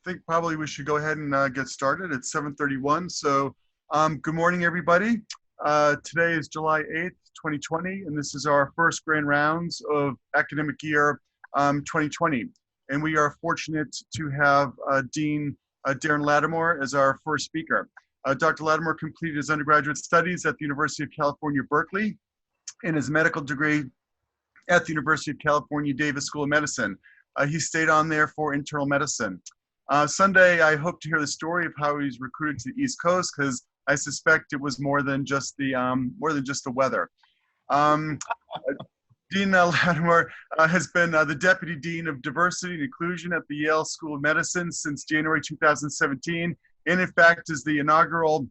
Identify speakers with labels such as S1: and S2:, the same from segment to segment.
S1: think probably we should go ahead and get started. It's 7:31. So good morning, everybody. Today is July 8th, 2020, and this is our first grand rounds of academic year 2020. And we are fortunate to have Dean Darin Latimore as our first speaker. Dr. Latimore completed his undergraduate studies at the University of California, Berkeley, and his medical degree at the University of California, Davis School of Medicine. He stayed on there for internal medicine. Sunday, I hope to hear the story of how he's recruited to the East Coast, because I suspect it was more than just the weather. Dean Latimore has been the Deputy Dean of Diversity and Inclusion at the Yale School of Medicine since January 2017, and in fact is the inaugural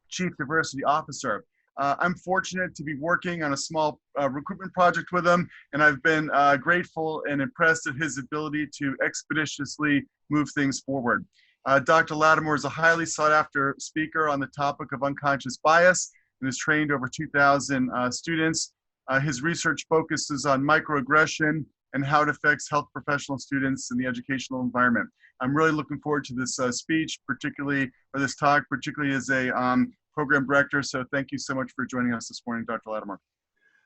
S1: Chief Diversity Officer. I'm fortunate to be working on a small recruitment project with him, and I've been grateful and impressed at his ability to expeditiously move things forward. Dr. Latimore is a highly sought after speaker on the topic of unconscious bias and has trained over 2,000 students. His research focuses on microaggression and how it affects health professional students in the educational environment. I'm really looking forward to this speech, this talk, particularly as a program director. So thank you so much for joining us this morning, Dr. Latimore.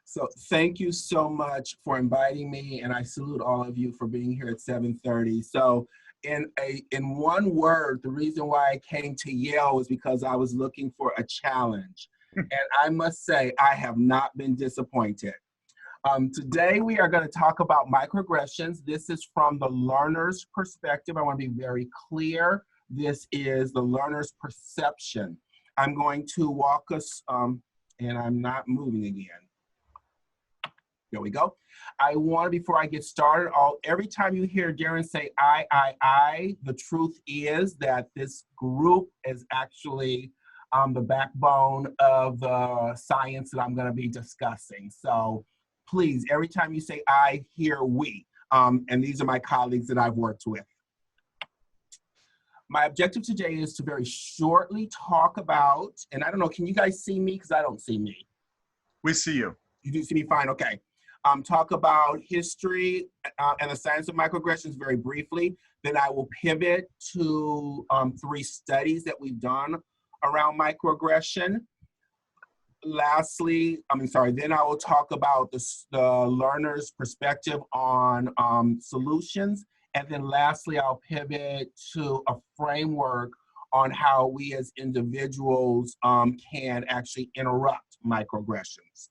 S2: So thank you so much for inviting me, and I salute all of you for being here at 7:30. So in one word, the reason why I came to Yale was because I was looking for a challenge. And I must say, I have not been disappointed. Today, we are going to talk about microaggressions. This is from the learner's perspective. I want to be very clear. This is the learner's perception. I'm going to walk us, and I'm not moving again. There we go. I want to, before I get started, every time you hear Darin say I, the truth is that this group is actually the backbone of the science that I'm going to be discussing. So please, every time you say I, hear we. And these are my colleagues that I've worked with. My objective today is to very shortly talk about, and I don't know, can you guys see me? Because I don't see me.
S1: We see you.
S2: You do see me fine, okay. Talk about history and the science of microaggressions very briefly. Then I will pivot to 3 studies that we've done around microaggression. Then I will talk about the learner's perspective on solutions. And then lastly, I'll pivot to a framework on how we as individuals can actually interrupt microaggressions.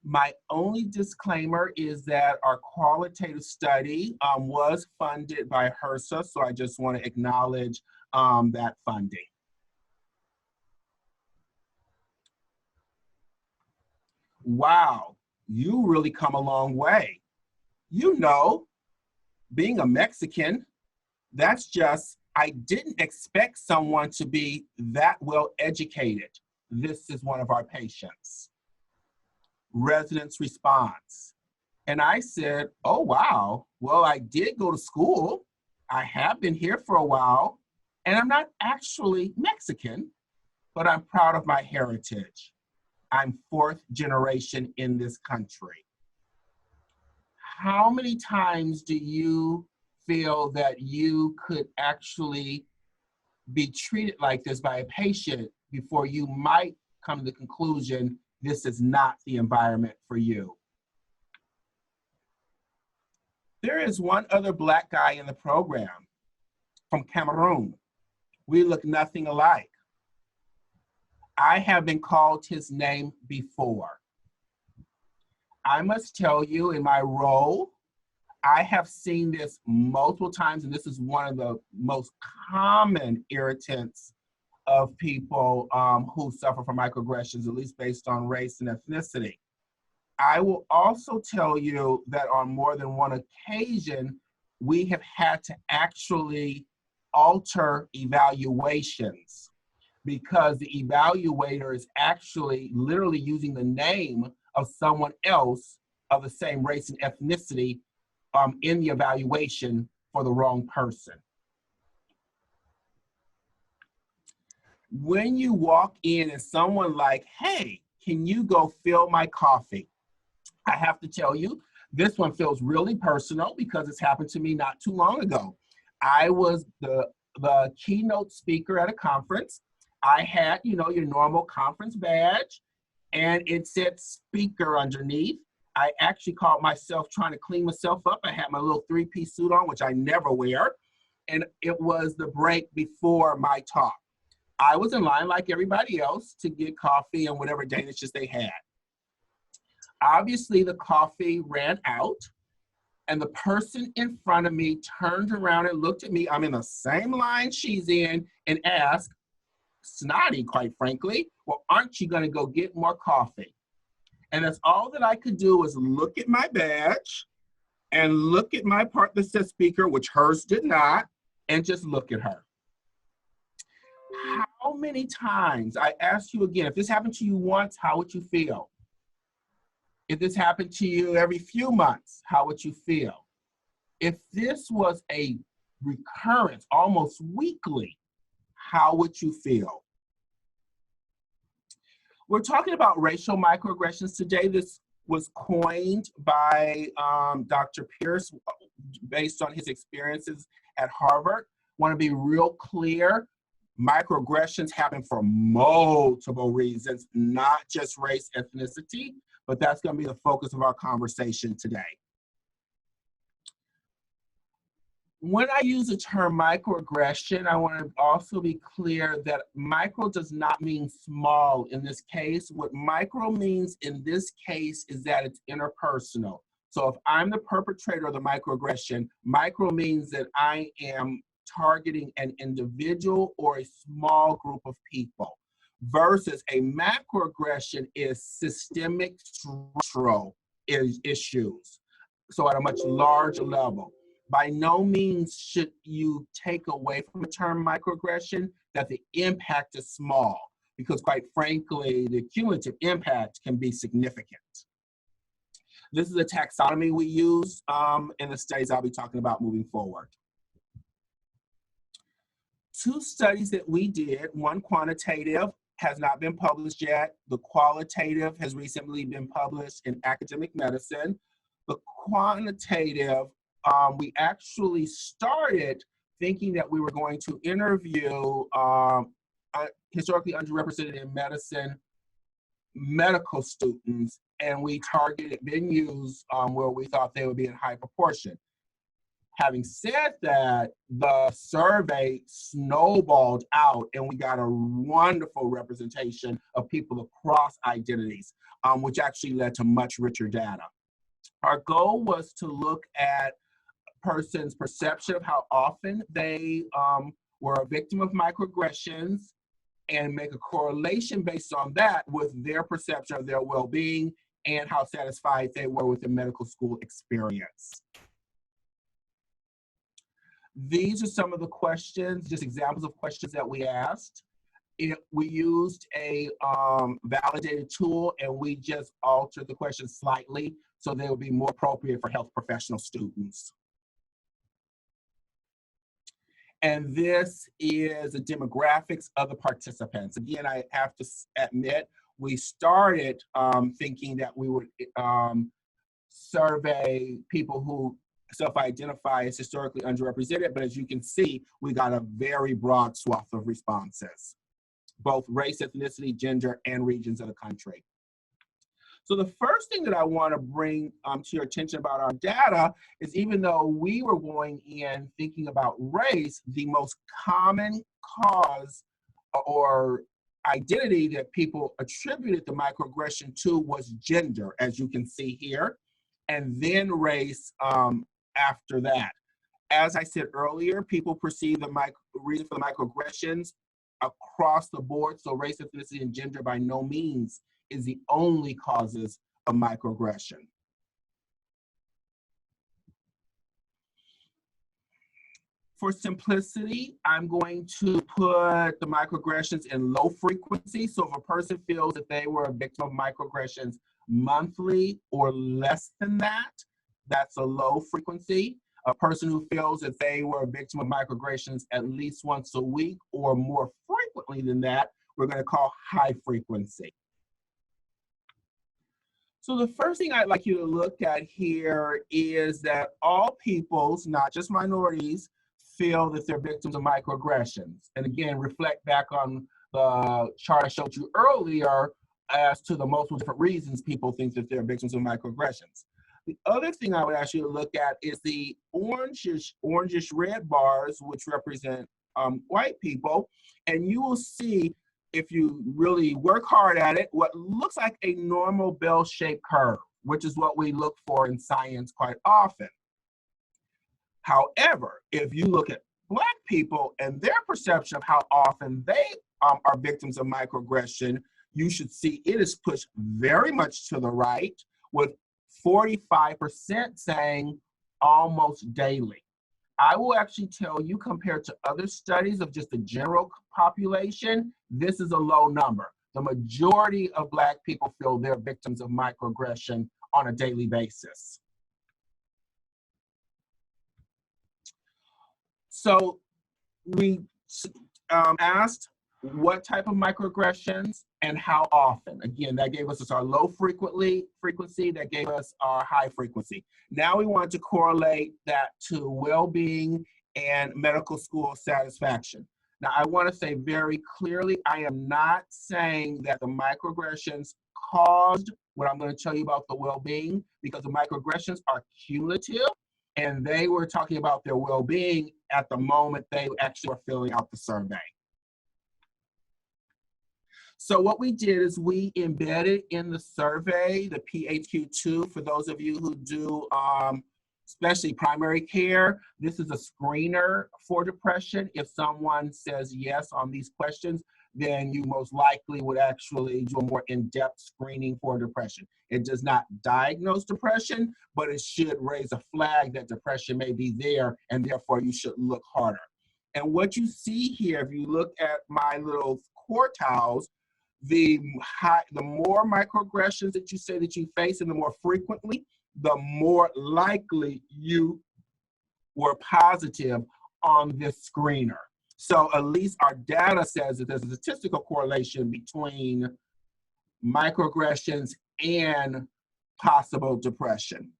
S2: My only disclaimer is that our qualitative study was funded by HRSA, so I just want to acknowledge that funding. Wow, you really come a long way. You know, being a Mexican, that's just, I didn't expect someone to be that well educated. This is one of our patients. Resident's response. And I said, oh, wow, well, I did go to school. I have been here for a while, and I'm not actually Mexican, but I'm proud of my heritage. I'm 4th generation in this country. How many times do you feel that you could actually be treated like this by a patient before you might come to the conclusion this is not the environment for you? There is one other Black guy in the program from Cameroon. We look nothing alike. I have been called his name before. I must tell you, in my role, I have seen this multiple times, and this is one of the most common irritants of people who suffer from microaggressions, at least based on race and ethnicity. I will also tell you that on more than one occasion, we have had to actually alter evaluations because the evaluator is actually literally using the name of someone else of the same race and ethnicity in the evaluation for the wrong person. When you walk in and someone like, hey, can you go fill my coffee? I have to tell you, this one feels really personal because it's happened to me not too long ago. I was the keynote speaker at a conference. I had, you know, your normal conference badge, and it said speaker underneath. I actually caught myself trying to clean myself up. I had my little three-piece suit on, which I never wear, and it was the break before my talk. I was in line like everybody else to get coffee and whatever Danishes they had. Obviously, the coffee ran out, and the person in front of me turned around and looked at me. I'm in the same line she's in, and asked, snotty, quite frankly, well, aren't you gonna go get more coffee? And that's all that I could do was look at my badge and look at my part that says speaker, which hers did not, and just look at her. How many times, I ask you again, if this happened to you once, how would you feel? If this happened to you every few months, how would you feel? If this was a recurrence, almost weekly, how would you feel? We're talking about racial microaggressions today. This was coined by Dr. Pierce based on his experiences at Harvard. Want to be real clear, microaggressions happen for multiple reasons, not just race, ethnicity, but that's going to be the focus of our conversation today. When I use the term microaggression, I want to also be clear that micro does not mean small in this case. What micro means in this case is that it's interpersonal. So if I'm the perpetrator of the microaggression, micro means that I am targeting an individual or a small group of people, versus a macroaggression is systemic structural issues. So at a much larger level. By no means should you take away from the term microaggression that the impact is small, because quite frankly, the cumulative impact can be significant. This is a taxonomy we use in the studies I'll be talking about moving forward. Two studies that we did, one quantitative, has not been published yet. The qualitative has recently been published in Academic Medicine. The quantitative, we actually started thinking that we were going to interview historically underrepresented in medicine medical students, and we targeted venues where we thought they would be in high proportion. Having said that, the survey snowballed out and we got a wonderful representation of people across identities, which actually led to much richer data. Our goal was to look at person's perception of how often they were a victim of microaggressions and make a correlation based on that with their perception of their well-being and how satisfied they were with the medical school experience. These are some of the questions, just examples of questions that we asked. We used a validated tool and we just altered the questions slightly so they would be more appropriate for health professional students. And this is the demographics of the participants. Again, I have to admit, we started thinking that we would survey people who self-identify as historically underrepresented, but as you can see, we got a very broad swath of responses, both race, ethnicity, gender, and regions of the country. So the first thing that I want to bring to your attention about our data is, even though we were going in thinking about race, the most common cause or identity that people attributed the microaggression to was gender, as you can see here, and then race after that. As I said earlier, people perceive the reason for the microaggressions across the board, so race, ethnicity, and gender by no means is the only causes of microaggression. For simplicity, I'm going to put the microaggressions in low frequency. So if a person feels that they were a victim of microaggressions monthly or less than that, that's a low frequency. A person who feels that they were a victim of microaggressions at least once a week or more frequently than that, we're going to call high frequency. So the first thing I'd like you to look at here is that all peoples, not just minorities, feel that they're victims of microaggressions? And again, reflect back on the chart I showed you earlier as to the multiple different reasons people think that they're victims of microaggressions. The other thing I would ask you to look at is the orangish red bars, which represent white people. And you will see, if you really work hard at it, what looks like a normal bell-shaped curve, which is what we look for in science quite often. However, if you look at Black people and their perception of how often they are victims of microaggression, you should see it is pushed very much to the right, with 45% saying almost daily. I will actually tell you, compared to other studies of just the general population, this is a low number. The majority of Black people feel they're victims of microaggression on a daily basis. So we asked what type of microaggressions and how often. Again, that gave us our low frequency, that gave us our high frequency. Now we want to correlate that to well-being and medical school satisfaction. Now I want to say very clearly, I am not saying that the microaggressions caused what I'm going to tell you about the well-being, because the microaggressions are cumulative, and they were talking about their well-being at the moment they actually were filling out the survey. So what we did is we embedded in the survey the PHQ-2 for those of you who do especially primary care. This is a screener for depression. If someone says yes on these questions, then you most likely would actually do a more in-depth screening for depression. It does not diagnose depression, but it should raise a flag that depression may be there, and therefore you should look harder. And what you see here, if you look at my little quartiles, the more microaggressions that you say that you face, and the more frequently, the more likely you were positive on this screener. So at least our data says that there's a statistical correlation between microaggressions and possible depression.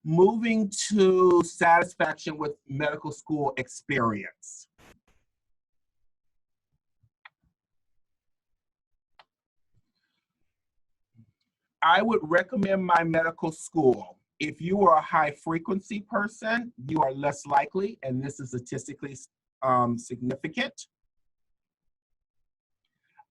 S2: Moving to satisfaction with medical school experience. I would recommend my medical school. If you are a high frequency person, you are less likely, and this is statistically significant.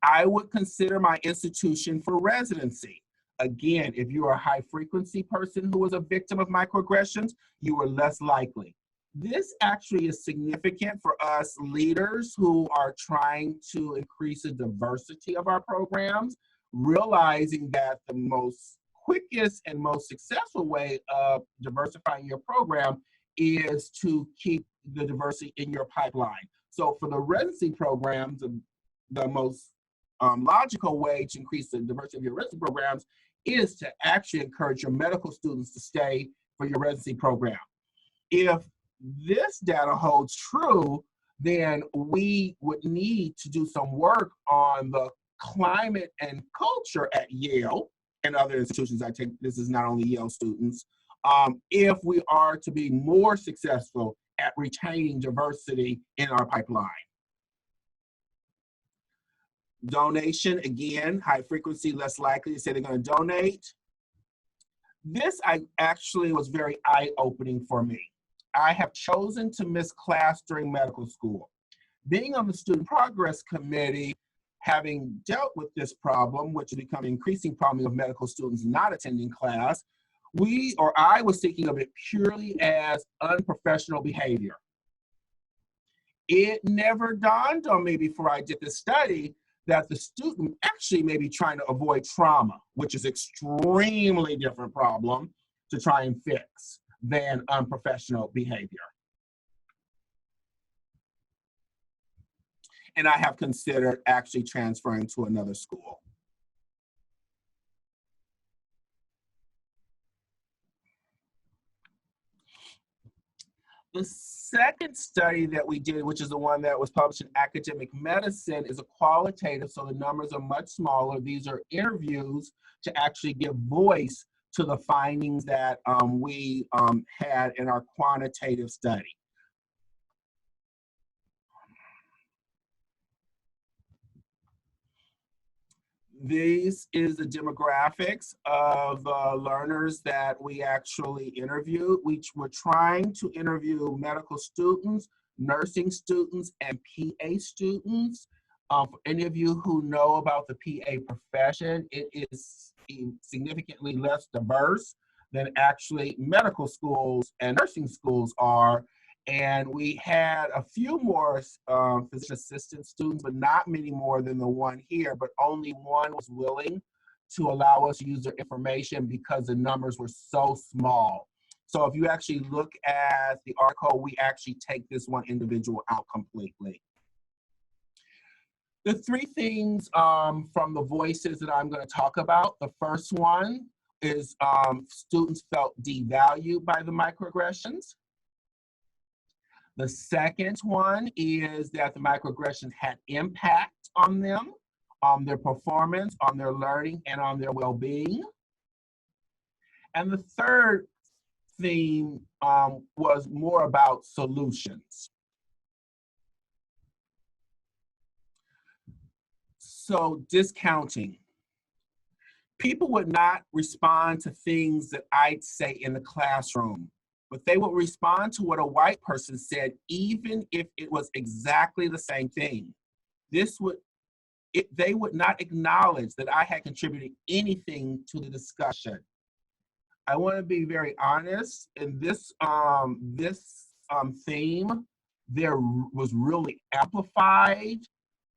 S2: I would consider my institution for residency. Again, if you are a high frequency person who was a victim of microaggressions, you are less likely. This actually is significant for us leaders who are trying to increase the diversity of our programs, realizing that the most quickest and most successful way of diversifying your program is to keep the diversity in your pipeline. So for the residency programs, the most logical way to increase the diversity of your residency programs is to actually encourage your medical students to stay for your residency program. If this data holds true, then we would need to do some work on the climate and culture at Yale and other institutions. I take this is not only Yale students, if we are to be more successful at retaining diversity in our pipeline. Donation, again, high frequency, less likely to say they're going to donate. This actually was very eye-opening for me. I have chosen to miss class during medical school. Being on the Student Progress Committee, having dealt with this problem, which is becoming an increasing problem of medical students not attending class, I was thinking of it purely as unprofessional behavior. It never dawned on me before I did this study that the student actually may be trying to avoid trauma, which is extremely different problem to try and fix than unprofessional behavior. And I have considered actually transferring to another school. The second study that we did, which is the one that was published in Academic Medicine, is a qualitative, so the numbers are much smaller. These are interviews to actually give voice to the findings that we had in our quantitative study. These is the demographics of learners that we actually interviewed. We were trying to interview medical students, nursing students, and PA students. For any of you who know about the PA profession, it is significantly less diverse than actually medical schools and nursing schools are. And we had a few more physician assistant students, but not many more than the one here, but only one was willing to allow us to use their information because the numbers were so small. So if you actually look at the article, we actually take this one individual out completely. The three things from the voices that I'm going to talk about, the first one is students felt devalued by the microaggressions. The second one is that the microaggressions had impact on them, on their performance, on their learning, and on their well-being. And the third theme was more about solutions. So discounting. People would not respond to things that I'd say in the classroom, but they would respond to what a white person said, even if it was exactly the same thing. They would not acknowledge that I had contributed anything to the discussion. I want to be very honest. In this theme, there was really amplified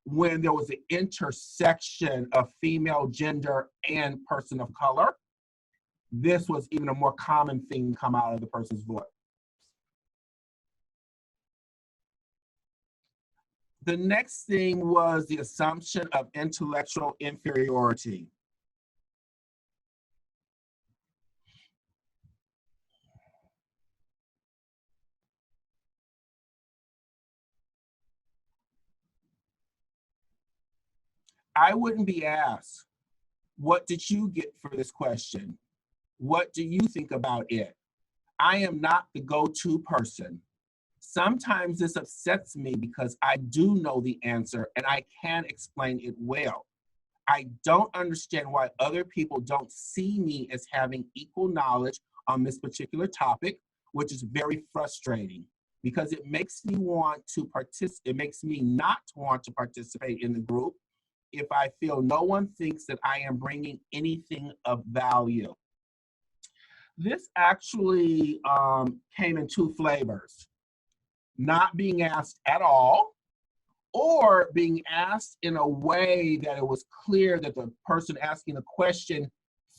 S2: when there was an intersection of female, gender, and person of color. This was even a more common thing come out of the person's voice. The next thing was the assumption of intellectual inferiority. I wouldn't be asked, what did you get for this question? What do you think about it? I am not the go-to person. Sometimes this upsets me because I do know the answer and I can explain it well. I don't understand why other people don't see me as having equal knowledge on this particular topic, which is very frustrating because it makes me not want to participate in the group if I feel no one thinks that I am bringing anything of value. This actually came in two flavors: not being asked at all, or being asked in a way that it was clear that the person asking the question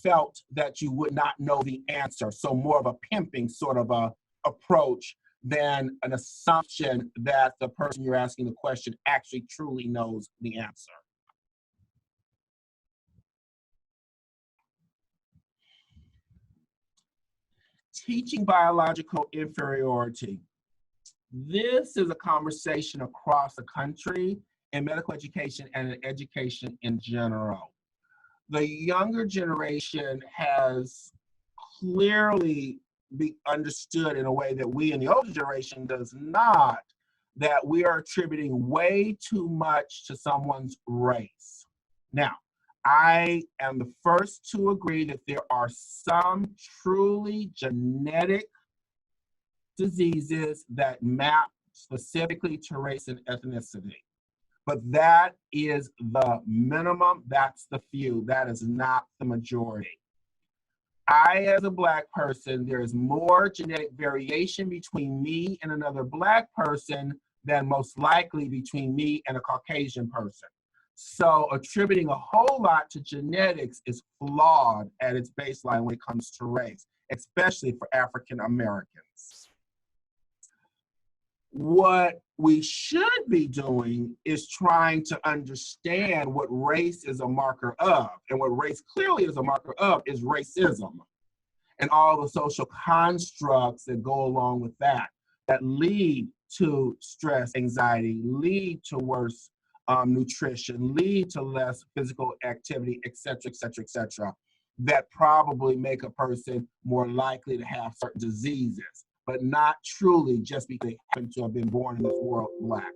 S2: felt that you would not know the answer. So more of a pimping sort of a approach than an assumption that the person you're asking the question actually truly knows the answer. Teaching biological inferiority. This is a conversation across the country in medical education and in education in general. The younger generation has clearly be understood in a way that we in the older generation does not, that we are attributing way too much to someone's race. Now, I am the first to agree that there are some truly genetic diseases that map specifically to race and ethnicity. But that is the minimum, that's the few, that is not the majority. I, as a Black person, there is more genetic variation between me and another Black person than most likely between me and a Caucasian person. So attributing a whole lot to genetics is flawed at its baseline when it comes to race, especially for African Americans. What we should be doing is trying to understand what race is a marker of. And what race clearly is a marker of is racism and all the social constructs that go along with that lead to stress, anxiety, lead to worse nutrition, lead to less physical activity, et cetera, that probably make a person more likely to have certain diseases, but not truly just because they happen to have been born in this world Black.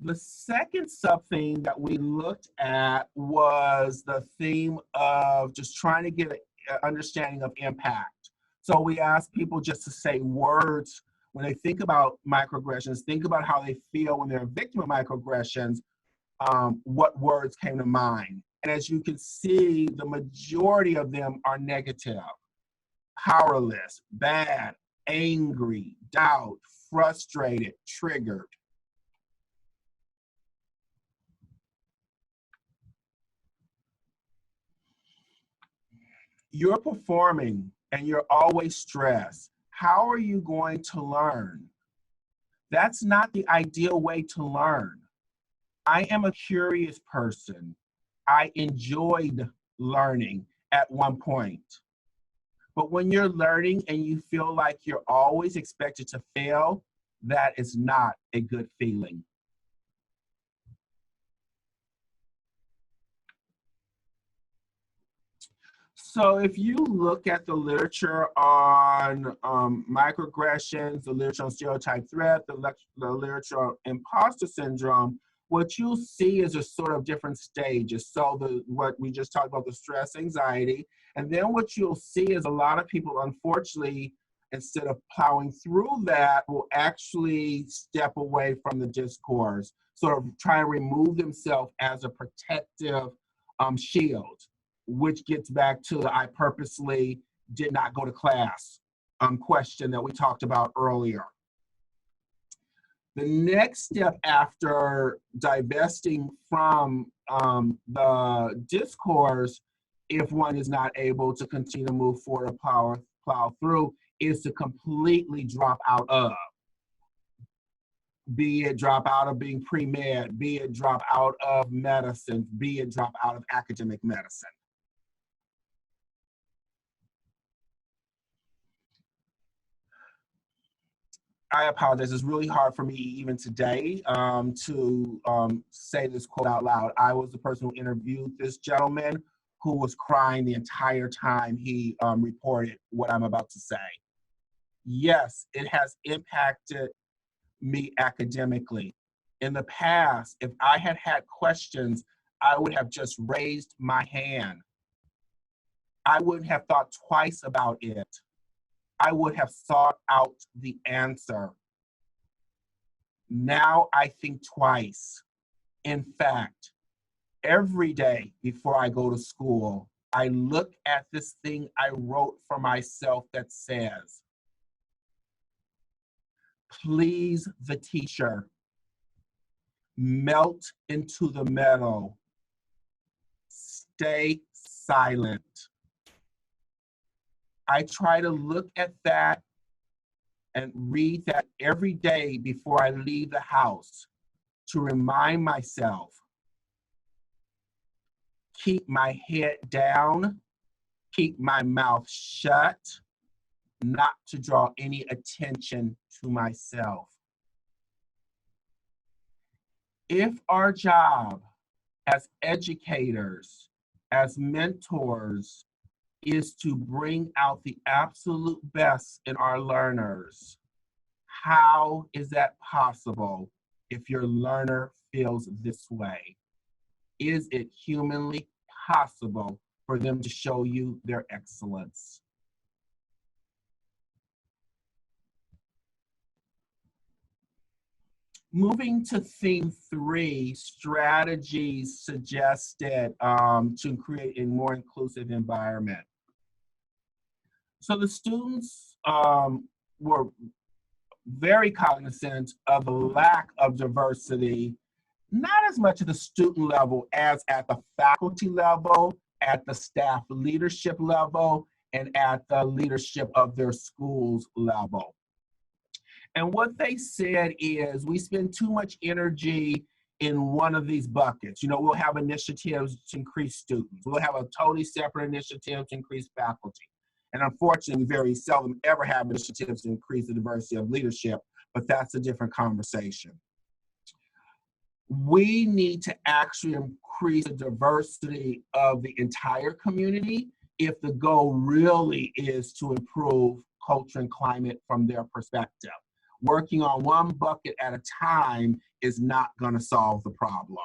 S2: The second sub-theme that we looked at was the theme of just trying to get an understanding of impact. So we asked people just to say words when they think about microaggressions, think about how they feel when they're a victim of microaggressions, what words came to mind. And as you can see, the majority of them are negative: powerless, bad, angry, doubt, frustrated, triggered. You're performing and you're always stressed. How are you going to learn? That's not the ideal way to learn. I am a curious person. I enjoyed learning at one point. But when you're learning and you feel like you're always expected to fail, that is not a good feeling. So if you look at the literature on microaggressions, the literature on stereotype threat, the literature on imposter syndrome, what you'll see is a sort of different stages. So what we just talked about, the stress, anxiety, and then what you'll see is a lot of people, unfortunately, instead of plowing through that, will actually step away from the discourse, sort of try to remove themselves as a protective shield, which gets back to the I purposely did not go to class question that we talked about earlier. The next step after divesting from the discourse, if one is not able to continue to move forward or plow through, is to completely drop out of. Be it drop out of being pre-med, be it drop out of medicine, be it drop out of academic medicine. I apologize. It's really hard for me even today to say this quote out loud. I was the person who interviewed this gentleman who was crying the entire time he reported what I'm about to say. Yes, it has impacted me academically. In the past, if I had had questions, I would have just raised my hand. I wouldn't have thought twice about it. I would have sought out the answer. Now I think twice. In fact, every day before I go to school, I look at this thing I wrote for myself that says, please the teacher, melt into the meadow, stay silent. I try to look at that and read that every day before I leave the house to remind myself, keep my head down, keep my mouth shut, not to draw any attention to myself. If our job as educators, as mentors, is to bring out the absolute best in our learners, how is that possible if your learner feels this way? Is it humanly possible for them to show you their excellence? Moving to theme 3, strategies suggested to create a more inclusive environment. So the students were very cognizant of the lack of diversity, not as much at the student level as at the faculty level, at the staff leadership level, and at the leadership of their schools level. And what they said is, we spend too much energy in one of these buckets. You know, we'll have initiatives to increase students. We'll have a totally separate initiative to increase faculty. And unfortunately, we very seldom ever have initiatives to increase the diversity of leadership, but that's a different conversation. We need to actually increase the diversity of the entire community if the goal really is to improve culture and climate from their perspective. working on one bucket at a time is not going to solve the problem.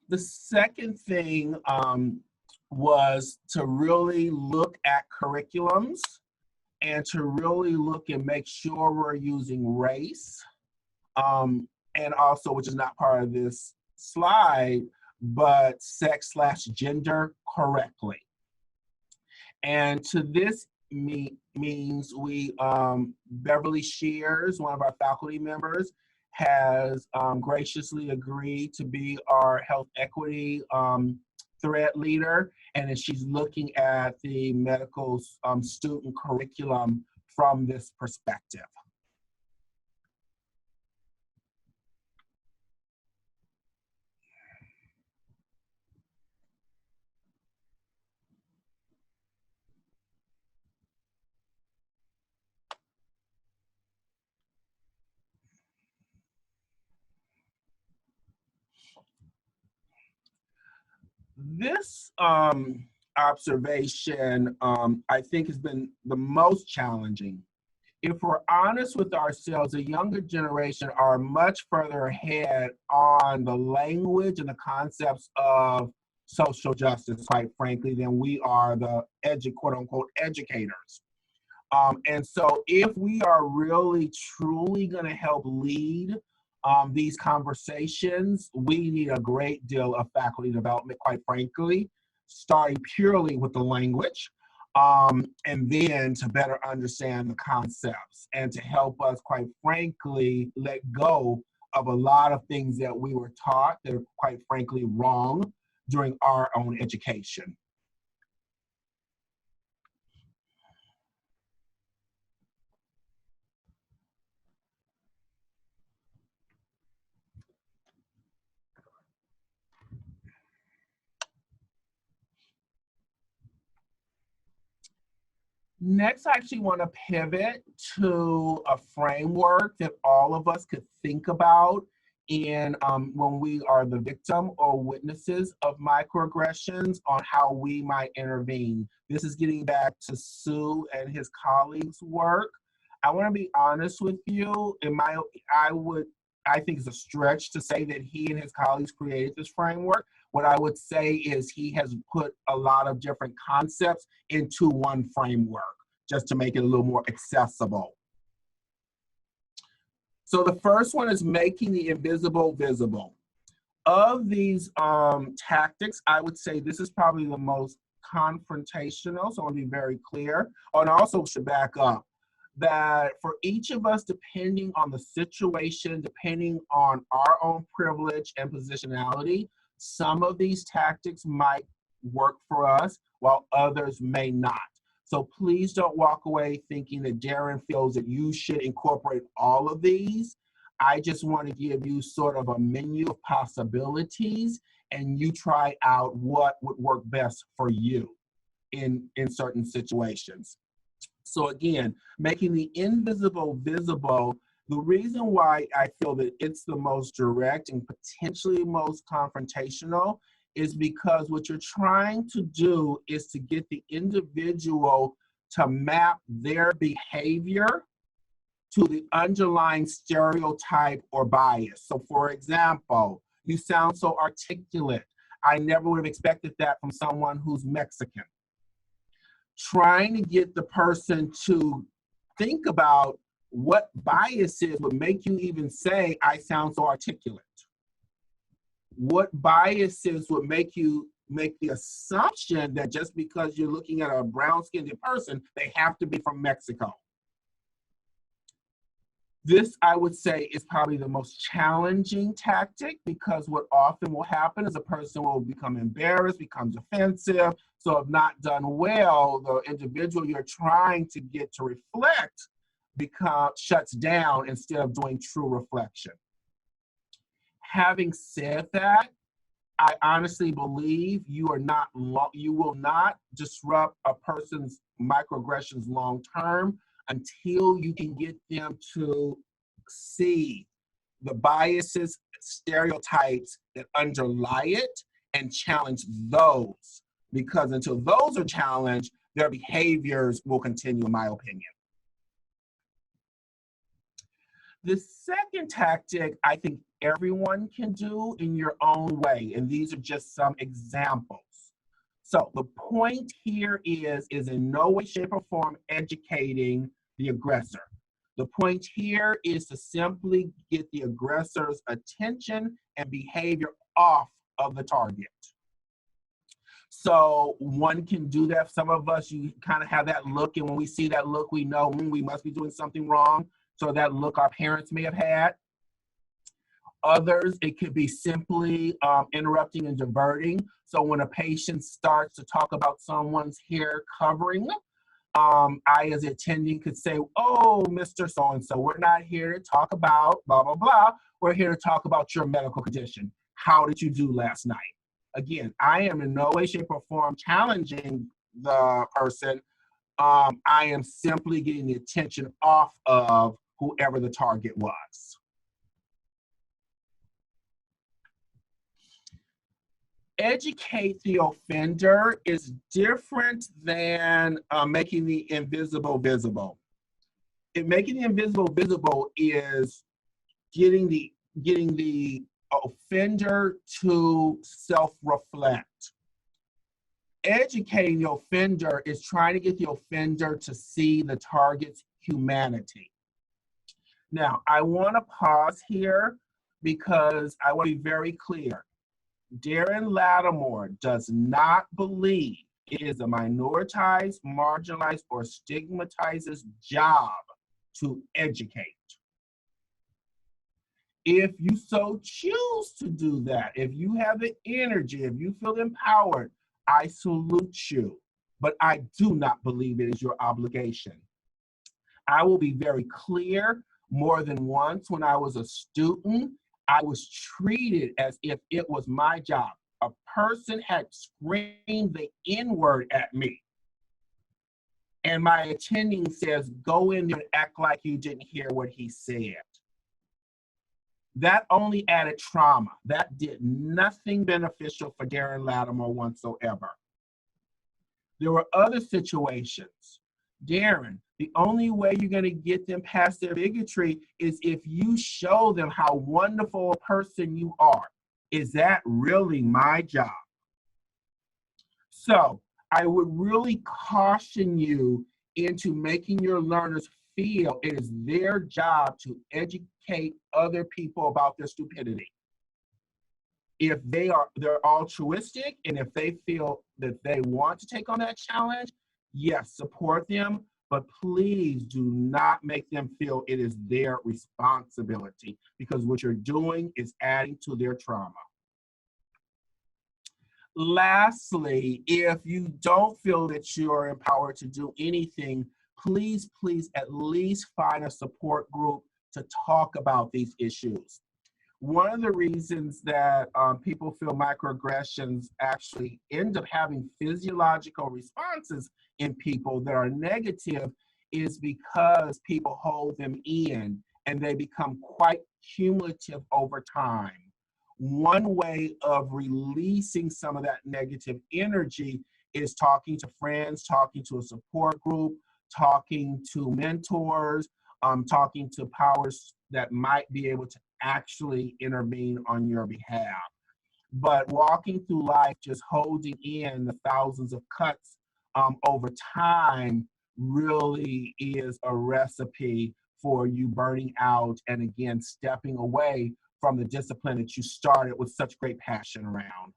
S2: The second thing was to really look at curriculums and to really look and make sure we're using race, and also, which is not part of this slide, but sex/gender correctly. And to this means we, Beverly Shears, one of our faculty members, has graciously agreed to be our health equity thread leader, and then she's looking at the medical student curriculum from this perspective. This observation, I think, has been the most challenging. If we're honest with ourselves, the younger generation are much further ahead on the language and the concepts of social justice, quite frankly, than we are the quote unquote educators. And so if we are really truly going to help lead these conversations, we need a great deal of faculty development, quite frankly, starting purely with the language, and then to better understand the concepts and to help us, quite frankly, let go of a lot of things that we were taught that are, quite frankly, wrong during our own education. Next, I actually want to pivot to a framework that all of us could think about in when we are the victim or witnesses of microaggressions on how we might intervene. This is getting back to Sue and his colleagues' work. I want to be honest with you. I think it's a stretch to say that he and his colleagues created this framework. What I would say is he has put a lot of different concepts into one framework just to make it a little more accessible. So the first one is making the invisible visible. Of these tactics, I would say this is probably the most confrontational, so I want to be very clear. Oh, and I also should back up that for each of us, depending on the situation, depending on our own privilege and positionality, some of these tactics might work for us while others may not. So please don't walk away thinking that Darin feels that you should incorporate all of these. I just want to give you sort of a menu of possibilities, and you try out what would work best for you in certain situations. So again, making the invisible visible. The reason why I feel that it's the most direct and potentially most confrontational is because what you're trying to do is to get the individual to map their behavior to the underlying stereotype or bias. So for example, you sound so articulate. I never would have expected that from someone who's Mexican. Trying to get the person to think about what biases would make you even say, I sound so articulate. What biases would make you make the assumption that just because you're looking at a brown-skinned person, they have to be from Mexico. This, I would say, is probably the most challenging tactic, because what often will happen is a person will become embarrassed, becomes offensive. So if not done well, the individual you're trying to get to reflect shuts down instead of doing true reflection. Having said that, I honestly believe you will not disrupt a person's microaggressions long term until you can get them to see the biases, stereotypes that underlie it, and challenge those. Because until those are challenged, their behaviors will continue, in my opinion. The second tactic I think everyone can do in your own way, and these are just some examples. So the point here is in no way, shape, or form educating the aggressor. The point here is to simply get the aggressor's attention and behavior off of the target. So one can do that. Some of us, you kind of have that look, and when we see that look, we know we must be doing something wrong. So that look our parents may have had. Others, it could be simply interrupting and diverting. So when a patient starts to talk about someone's hair covering, I, as the attending, could say, oh, Mr. So-and-so, we're not here to talk about blah, blah, blah. We're here to talk about your medical condition. How did you do last night? Again, I am in no way, shape, or form challenging the person. I am simply getting the attention off of whoever the target was. Educate the offender is different than making the invisible visible. Making the invisible visible is getting the offender to self-reflect. Educating the offender is trying to get the offender to see the target's humanity. Now, I want to pause here because I want to be very clear. Darin Latimore does not believe it is a minoritized, marginalized, or stigmatized job to educate. If you so choose to do that, if you have the energy, if you feel empowered, I salute you. But I do not believe it is your obligation. I will be very clear. More than once when I was a student, I was treated as if it was my job. A person had screamed the N-word at me. And my attending says, go in there and act like you didn't hear what he said. That only added trauma. That did nothing beneficial for Darin Latimore whatsoever. There were other situations. Darin, the only way you're going to get them past their bigotry is if you show them how wonderful a person you are. Is that really my job? So I would really caution you into making your learners feel it is their job to educate other people about their stupidity. If they're altruistic and if they feel that they want to take on that challenge, yes, support them, but please do not make them feel it is their responsibility, because what you're doing is adding to their trauma. Lastly, if you don't feel that you are empowered to do anything, please at least find a support group to talk about these issues. One of the reasons that people feel microaggressions actually end up having physiological responses in people that are negative is because people hold them in and they become quite cumulative over time. One way of releasing some of that negative energy is talking to friends, talking to a support group, talking to mentors, talking to powers that might be able to actually intervene on your behalf. But walking through life just holding in the thousands of cuts over time really is a recipe for you burning out and again stepping away from the discipline that you started with such great passion around.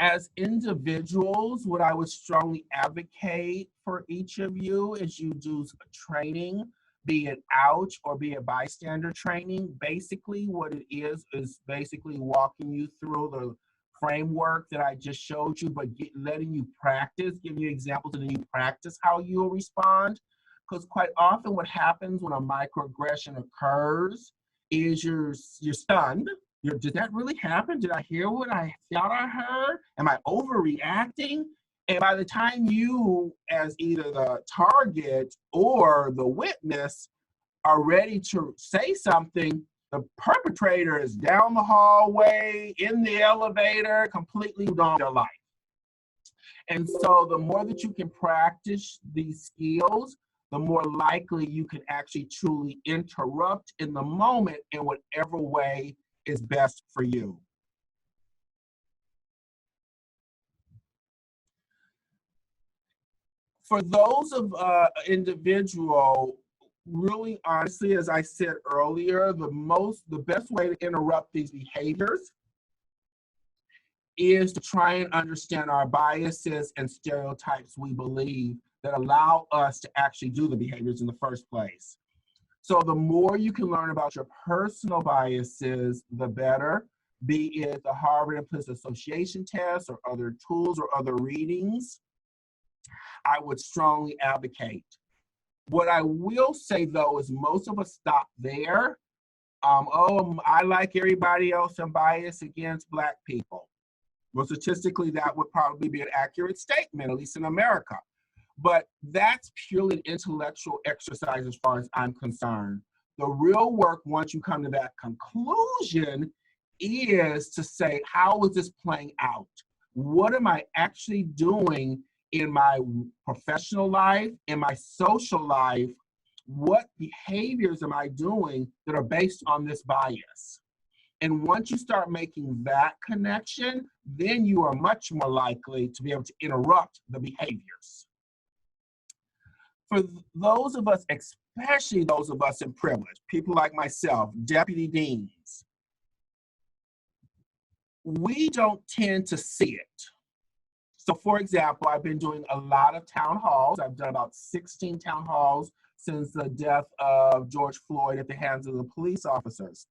S2: As individuals, what I would strongly advocate for each of you is you do training, be it ouch or be it bystander training. Basically what it is basically walking you through the framework that I just showed you, but letting you practice, giving you examples, and then you practice how you'll respond. Because quite often what happens when a microaggression occurs is you're stunned. Did that really happen? Did I hear what I thought I heard? Am I overreacting? And by the time you, as either the target or the witness, are ready to say something, the perpetrator is down the hallway, in the elevator, completely moved on their life. And so the more that you can practice these skills, the more likely you can actually truly interrupt in the moment in whatever way is best for you. For those of individual, really honestly, as I said earlier, the best way to interrupt these behaviors is to try and understand our biases and stereotypes we believe that allow us to actually do the behaviors in the first place. So the more you can learn about your personal biases, the better, be it the Harvard Implicit Association test or other tools or other readings. I would strongly advocate. What I will say though is most of us stop there. Oh, I like everybody else and bias against Black people. Well, statistically, that would probably be an accurate statement, at least in America. But that's purely an intellectual exercise as far as I'm concerned. The real work, once you come to that conclusion, is to say, how is this playing out? What am I actually doing in my professional life, in my social life? What behaviors am I doing that are based on this bias? And once you start making that connection, then you are much more likely to be able to interrupt the behaviors. For those of us, especially those of us in privilege, people like myself, deputy deans, we don't tend to see it. So for example, I've been doing a lot of town halls. I've done about 16 town halls since the death of George Floyd at the hands of the police officers.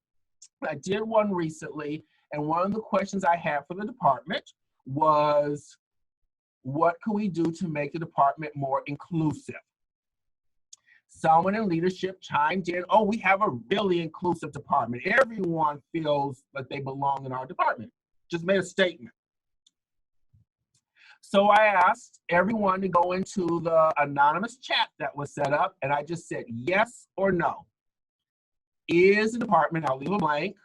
S2: I did one recently, and one of the questions I had for the department was, what can we do to make the department more inclusive? Someone in leadership chimed in, oh, we have a really inclusive department. Everyone feels that they belong in our department. Just made a statement. So I asked everyone to go into the anonymous chat that was set up, and I just said yes or no. Is the department, I'll leave a blank,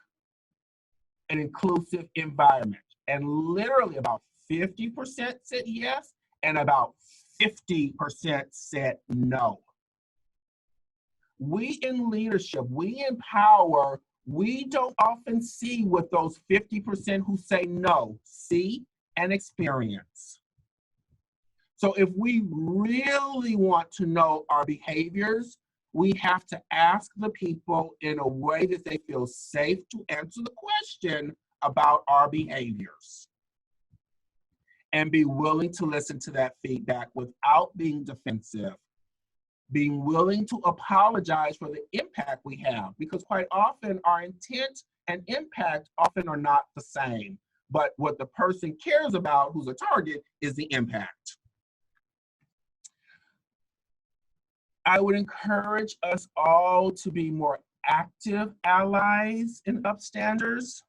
S2: an inclusive environment? And literally about 50% said yes, and about 50% said no. We in leadership, we in power, we don't often see what those 50% who say no see and experience. So if we really want to know our behaviors, we have to ask the people in a way that they feel safe to answer the question about our behaviors. And be willing to listen to that feedback without being defensive. Being willing to apologize for the impact we have, because quite often our intent and impact often are not the same. But what the person cares about, who's a target, is the impact. I would encourage us all to be more active allies and upstanders.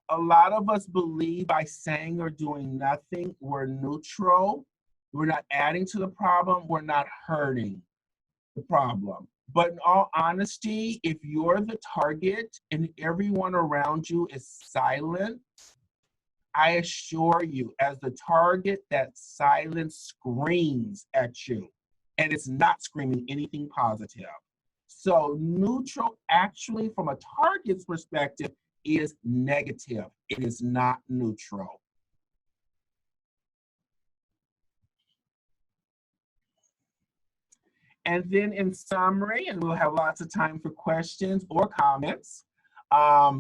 S2: A lot of us believe by saying or doing nothing, we're neutral. We're not adding to the problem, we're not hurting the problem. But in all honesty, if you're the target and everyone around you is silent, I assure you, as the target, that silence screams at you. And it's not screaming anything positive. So neutral, actually, from a target's perspective, is negative. It is not neutral. And then in summary, and we'll have lots of time for questions or comments, a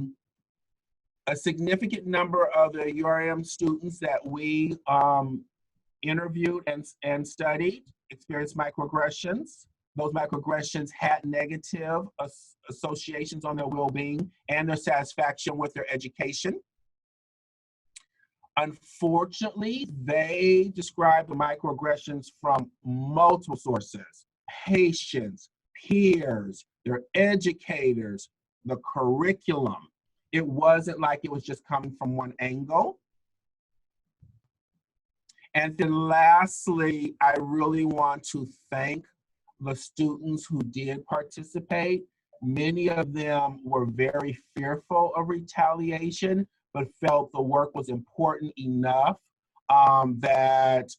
S2: significant number of the URM students that we interviewed and studied experienced microaggressions. Those microaggressions had negative associations on their well-being and their satisfaction with their education. Unfortunately, they described the microaggressions from multiple sources: patients, peers, their educators, the curriculum. It wasn't like it was just coming from one angle. And then lastly, I really want to thank the students who did participate. Many of them were very fearful of retaliation, but felt the work was important enough that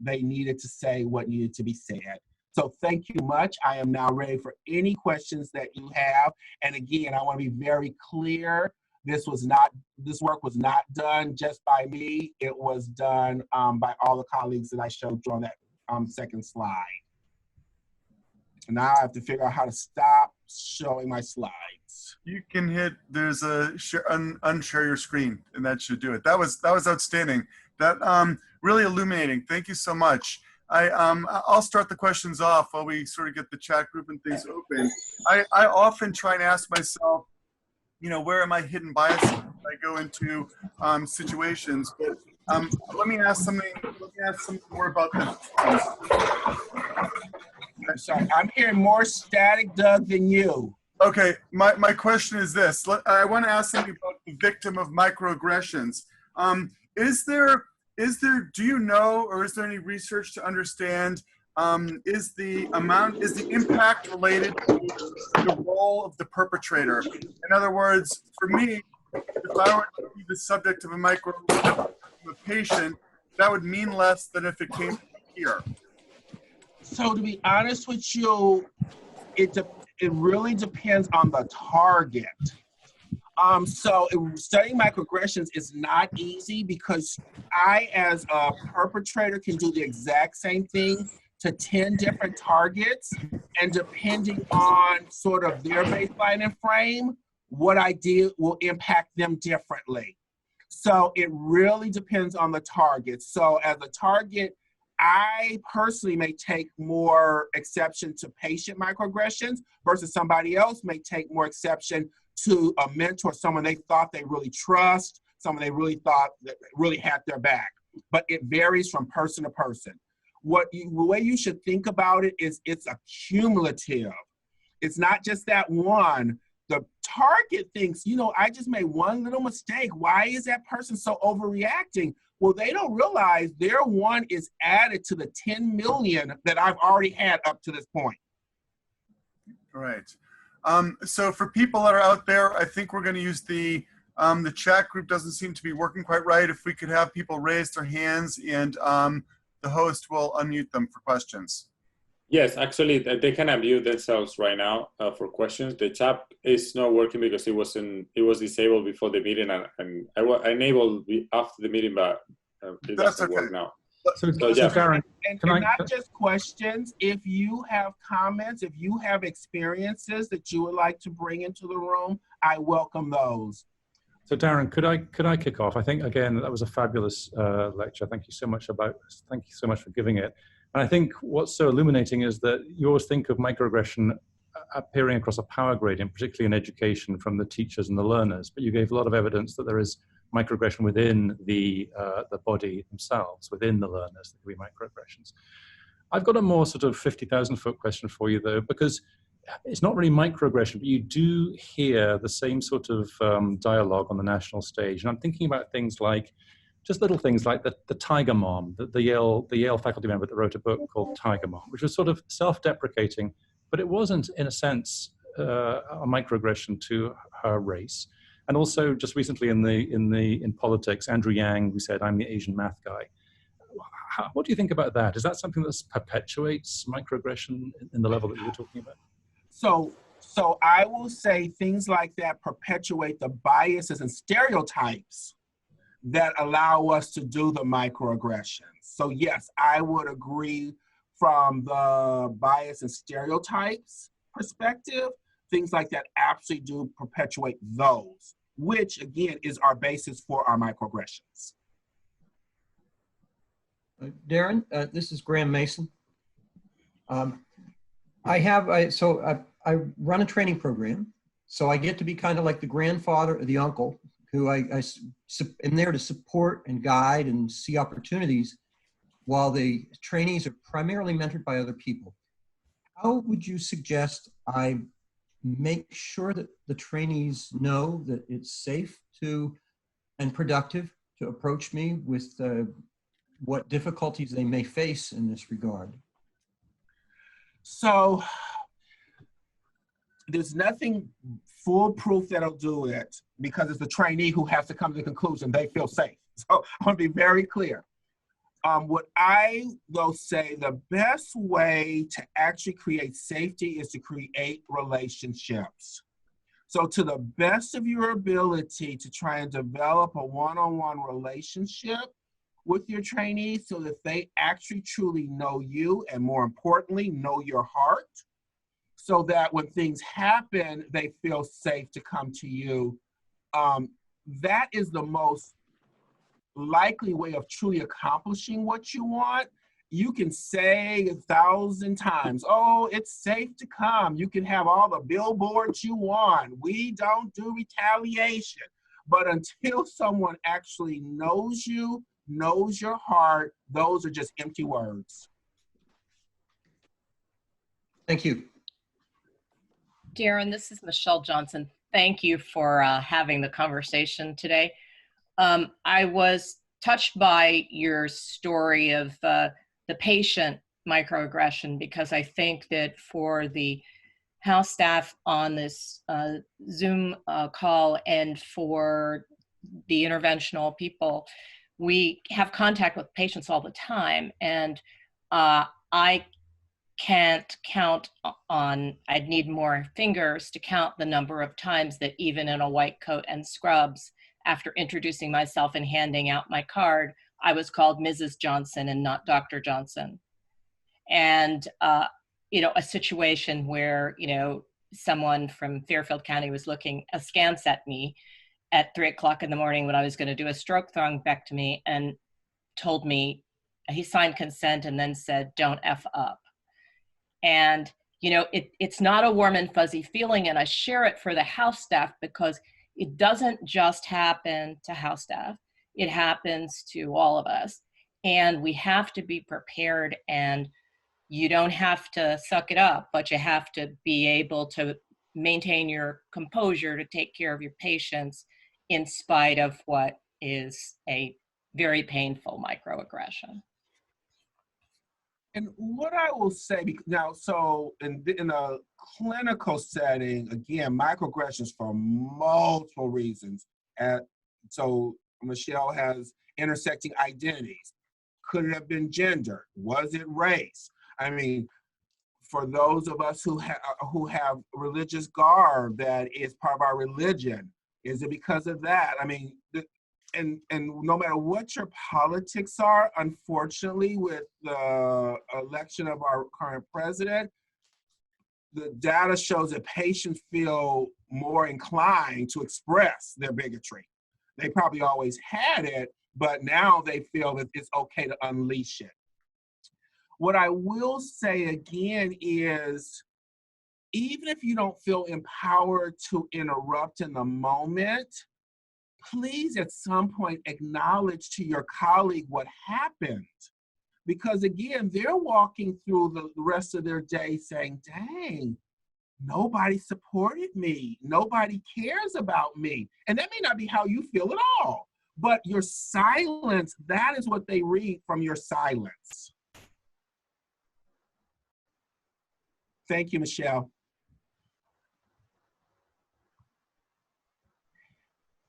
S2: they needed to say what needed to be said. So thank you much. I am now ready for any questions that you have. And again, I want to be very clear. This work was not done just by me. It was done by all the colleagues that I showed you on that second slide. Now I have to figure out how to stop showing my slides.
S1: You can hit, there's a unshare your screen, and that should do it. That was outstanding. That really illuminating. Thank you so much. I'll start the questions off while we sort of get the chat group and things open. I often try and ask myself, you know, where are my hidden biases as I go into situations? But let me ask something more about this.
S2: I'm sorry, I'm hearing more static, Doug, than you.
S1: Okay, my question is this. I want to ask something about the victim of microaggressions. Do you know, or is there any research to understand, is the impact related to the role of the perpetrator? In other words, for me, if I were to be the subject of a patient, that would mean less than if it came from here.
S2: So to be honest with you, it really depends on the target. Studying microaggressions is not easy because I, as a perpetrator, can do the exact same thing to 10 different targets, and depending on sort of their baseline and frame, what I do will impact them differently. So it really depends on the target. So as a target, I personally may take more exception to patient microaggressions versus somebody else may take more exception to a mentor, someone they thought they really trust, someone they really thought that really had their back. But it varies from person to person. The way you should think about it is it's a cumulative. It's not just that one. The target thinks, you know, I just made one little mistake. Why is that person so overreacting? Well, they don't realize their one is added to the 10 million that I've already had up to this point.
S1: Right. So for people that are out there, I think we're going to use the chat group doesn't seem to be working quite right. If we could have people raise their hands and the host will unmute them for questions.
S3: Yes, actually, they can unmute themselves right now for questions. The chat is not working because it was disabled before the meeting, and I enabled after the meeting, but it doesn't work now.
S4: So Darin,
S2: and not just questions. If you have comments, if you have experiences that you would like to bring into the room, I welcome those.
S4: So Darin, could I kick off? I think again that was a fabulous lecture. Thank you so much for giving it. And I think what's so illuminating is that you always think of microaggression appearing across a power gradient, particularly in education, from the teachers and the learners. But you gave a lot of evidence that there is microaggression within the body themselves, within the learners. There can be microaggressions. I've got a more sort of 50,000-foot question for you, though, because it's not really microaggression, but you do hear the same sort of dialogue on the national stage. And I'm thinking about things like, just little things like the Tiger Mom, the Yale faculty member that wrote a book called Tiger Mom, which was sort of self-deprecating, but it wasn't, in a sense, a microaggression to her race. And also, just recently in politics, Andrew Yang, who said, "I'm the Asian math guy." What do you think about that? Is that something that perpetuates microaggression in the level that you were talking about?
S2: So I will say things like that perpetuate the biases and stereotypes that allow us to do the microaggressions. So yes, I would agree from the bias and stereotypes perspective, things like that absolutely do perpetuate those, which again is our basis for our microaggressions.
S5: Darin, this is Graham Mason. I run a training program, so I get to be kind of like the grandfather or the uncle who I am there to support and guide and see opportunities while the trainees are primarily mentored by other people. How would you suggest I make sure that the trainees know that it's safe to and productive to approach me with what difficulties they may face in this regard?
S2: So there's nothing foolproof that'll do it, because it's the trainee who has to come to the conclusion they feel safe. So I want to be very clear. What I will say, the best way to actually create safety is to create relationships. So to the best of your ability to try and develop a one-on-one relationship with your trainees so that they actually truly know you, and more importantly, know your heart, so that when things happen, they feel safe to come to you. That is the most likely way of truly accomplishing what you want. You can say 1,000 times, oh, it's safe to come. You can have all the billboards you want. We don't do retaliation. But until someone actually knows you, knows your heart, those are just empty words.
S5: Thank you.
S6: Darin, this is Michelle Johnson. Thank you for having the conversation today. I was touched by your story of the patient microaggression, because I think that for the house staff on this Zoom call and for the interventional people, we have contact with patients all the time, and I can't count on, I'd need more fingers to count the number of times that even in a white coat and scrubs, after introducing myself and handing out my card, I was called Mrs. Johnson and not Dr. Johnson. And, you know, a situation where, you know, someone from Fairfield County was looking askance at me at 3 o'clock in the morning when I was going to do a stroke thrombectomy, and told me, he signed consent and then said, don't F up. And, you know, it's not a warm and fuzzy feeling, and I share it for the house staff because it doesn't just happen to house staff. It happens to all of us, and we have to be prepared, and you don't have to suck it up, but you have to be able to maintain your composure to take care of your patients in spite of what is a very painful microaggression.
S2: And what I will say now, so in a clinical setting, again, microaggressions for multiple reasons. So Michelle has intersecting identities. Could it have been gender? Was it race? I mean, for those of us who have religious garb that is part of our religion, is it because of that? I mean, and no matter what your politics are, unfortunately, with the election of our current president, the data shows that patients feel more inclined to express their bigotry. They probably always had it, but now they feel that it's okay to unleash it. What I will say again is, even if you don't feel empowered to interrupt in the moment, please at some point acknowledge to your colleague what happened. Because again, they're walking through the rest of their day saying, dang, nobody supported me. Nobody cares about me. And that may not be how you feel at all, but your silence, that is what they read from your silence. Thank you, Michelle.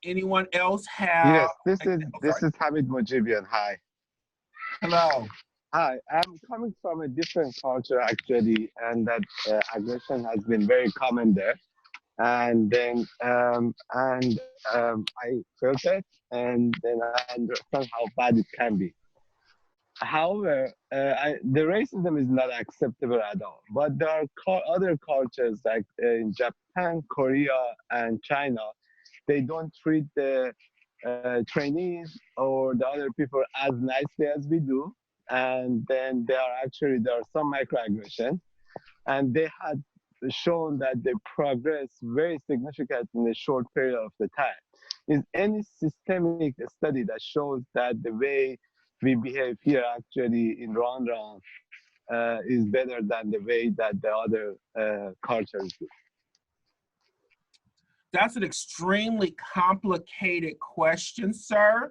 S2: Anyone else have?
S7: Yes, this is Hamid Mojibian. Hi.
S2: Hello.
S7: Hi, I'm coming from a different culture actually, and that aggression has been very common there. And then I felt it, and then I understand how bad it can be. However, the racism is not acceptable at all. But there are other cultures like in Japan, Korea, and China. They don't treat the trainees or the other people as nicely as we do. And then there are some microaggressions, and they had shown that they progress very significant in a short period of the time. Is any systemic study that shows that the way we behave here actually in Rwanda is better than the way that the other cultures do?
S2: That's an extremely complicated question, sir.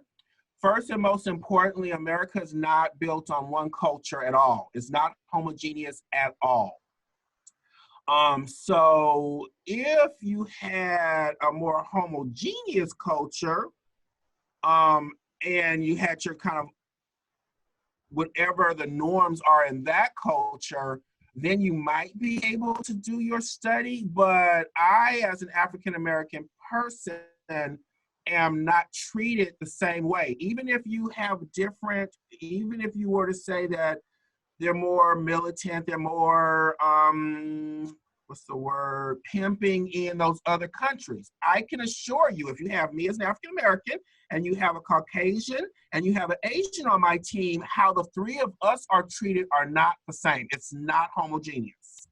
S2: First and most importantly, America is not built on one culture at all. It's not homogeneous at all. So if you had a more homogeneous culture, and you had your kind of whatever the norms are in that culture, then you might be able to do your study. But I, as an African-American person, am not treated the same way. Even if you have different, even if you were to say that they're more militant, they're more, what's the word, pimping in those other countries. I can assure you, if you have me as an African-American and you have a Caucasian and you have an Asian on my team, how the three of us are treated are not the same. It's not homogeneous.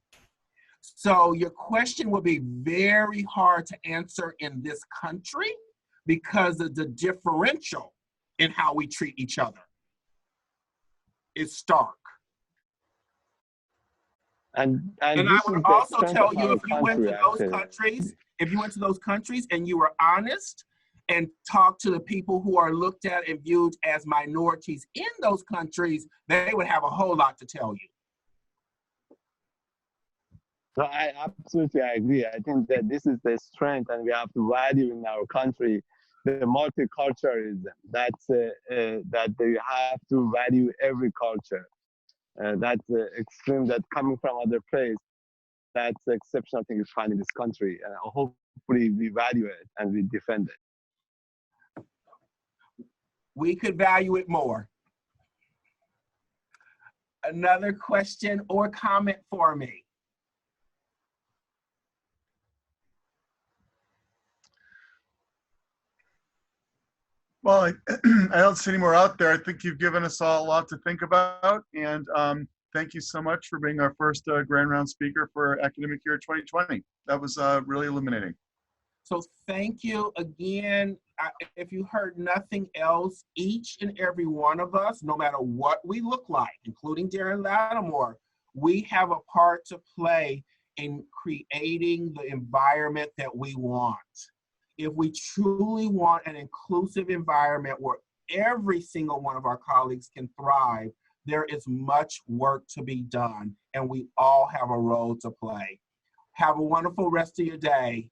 S2: So your question will be very hard to answer in this country because of the differential in how we treat each other. It's stark.
S7: And
S2: I would also tell you, if you went to those countries, if you went to those countries and you were honest and talked to the people who are looked at and viewed as minorities in those countries, they would have a whole lot to tell you.
S7: So I absolutely agree. I think that this is the strength, and we have to value in our country the multiculturalism. That's that you have to value every culture. That's extreme. That coming from other place, that's the exceptional thing you find in this country. And hopefully we value it and we defend it.
S2: We could value it more. Another question or comment for me?
S1: Well, I don't see any more out there. I think you've given us all a lot to think about. And thank you so much for being our first Grand Round speaker for academic year 2020. That was really illuminating.
S2: So thank you again. If you heard nothing else, each and every one of us, no matter what we look like, including Darin Latimore, we have a part to play in creating the environment that we want. If we truly want an inclusive environment where every single one of our colleagues can thrive, there is much work to be done, and we all have a role to play. Have a wonderful rest of your day.